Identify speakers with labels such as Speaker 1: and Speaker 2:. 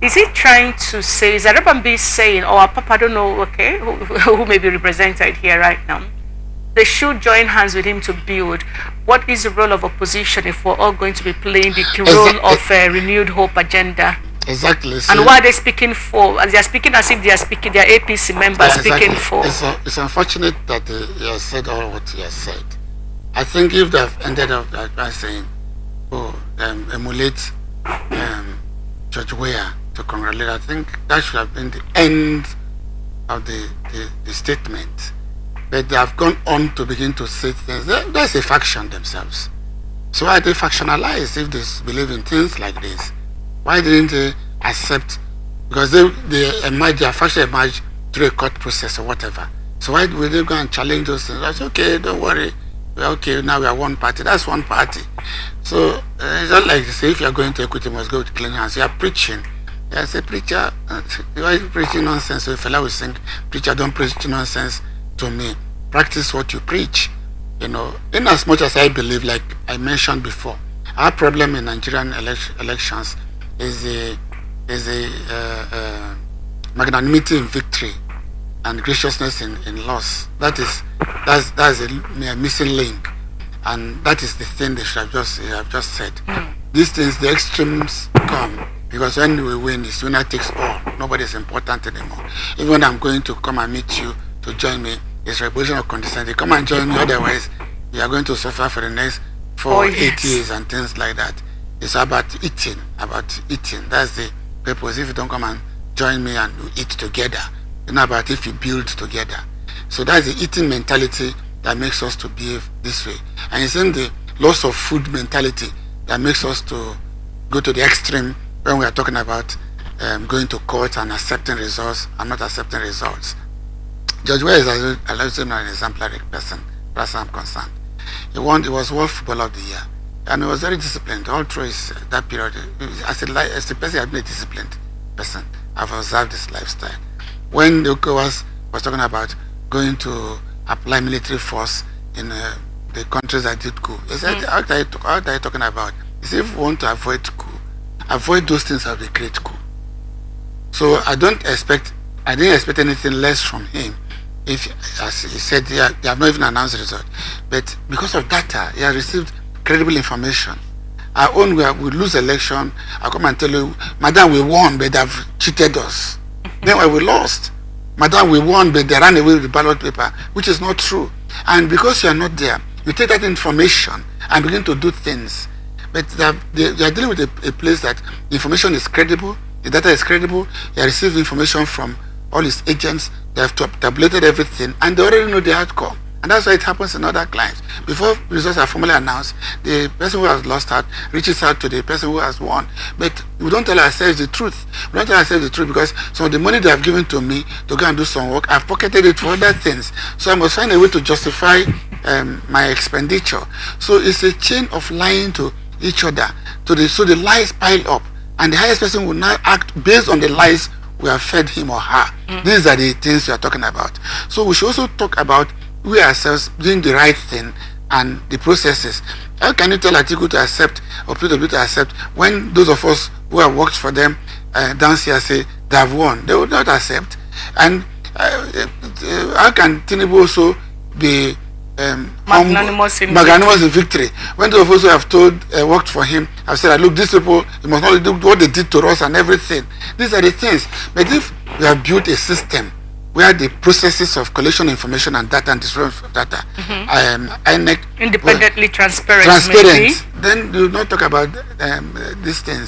Speaker 1: Is he trying to say, is Arabambi saying, or Apapa, I don't know, okay, who may be represented here right now, they should join hands with him to build? What is the role of opposition if we're all going to be playing the role of a renewed hope agenda?
Speaker 2: Exactly.
Speaker 1: And what are they speaking for? They are speaking as if they are speaking, they are APC members speaking for.
Speaker 2: It's unfortunate that he has said all what he has said. I think if they have ended up by saying, emulate George Weah to congratulate, I think that should have been the end of the statement. But they have gone on to begin to say things. There's a faction themselves. So why they factionalize if they believe in things like this? Why didn't they accept? Because their faction emerged through a court process or whatever. So why would they go and challenge those things? That's okay, don't worry. We're okay, now we are one party. That's one party. So it's not like they say if you're going to equity, you must go with clean hands. You are preaching. As a preacher, you are preaching nonsense. So if a fellow will sing, preacher, don't preach nonsense to me. Practice what you preach. In as much as I believe, like I mentioned before, our problem in Nigerian elections is a magnanimity in victory and graciousness in loss. That's a missing link, and that is the thing they should have just said. These things, the extremes come because when we win, it's winner takes all. Nobody is important anymore. Even when I'm going to come and meet you to join me, it's revolution of condescending. Come and join me, otherwise you are going to suffer for the next 8 years and things like that. It's about eating. That's the purpose. If you don't come and join me and we eat together, it's not about if you build together. So that's the eating mentality that makes us to behave this way. And it's in the loss of food mentality that makes us to go to the extreme when we are talking about going to court and accepting results and not accepting results. George Weah is an exemplary person, as far as I'm concerned. He was World Footballer of the Year. And he was very disciplined all through that period. As a person, I've been a disciplined person. I've observed this lifestyle. When the was talking about going to apply military force in the countries that did coup, he said, what are you talking about? He said, if you want to avoid coup, avoid those things that will create coup. So I didn't expect anything less from him. If, as he said, they have not even announced the result. But because of data, he has received credible information. Our own, we lose election. I'll come and tell you, Madam, we won, but they have cheated us. Meanwhile, we lost. Madam, we won, but they ran away with the ballot paper, which is not true. And because you are not there, you take that information and begin to do things. But they are dealing with a place that the information is credible, the data is credible, they receive information from all his agents, they have tabulated everything, and they already know the outcome. And that's why it happens in other clients. Before results are formally announced, the person who has lost out reaches out to the person who has won. But we don't tell ourselves the truth. We don't tell ourselves the truth because some of the money they have given to me to go and do some work, I've pocketed it for other things. So I must find a way to justify my expenditure. So it's a chain of lying to each other. So the lies pile up. And the highest person will now act based on the lies we have fed him or her. These are the things we are talking about. So we should also talk about we ourselves doing the right thing and the processes. How can you tell Atiku to accept or people to accept when those of us who have worked for them down here say they have won? They would not accept. And how can Tinubu also be
Speaker 1: magnanimous in
Speaker 2: victory when those of us who have worked for him have said, look, these people, you must not do what they did to us and everything. These are the things. But if we have built a system where the processes of collection information and data and distribution of data
Speaker 1: independently transparent,
Speaker 2: then do not talk about these things.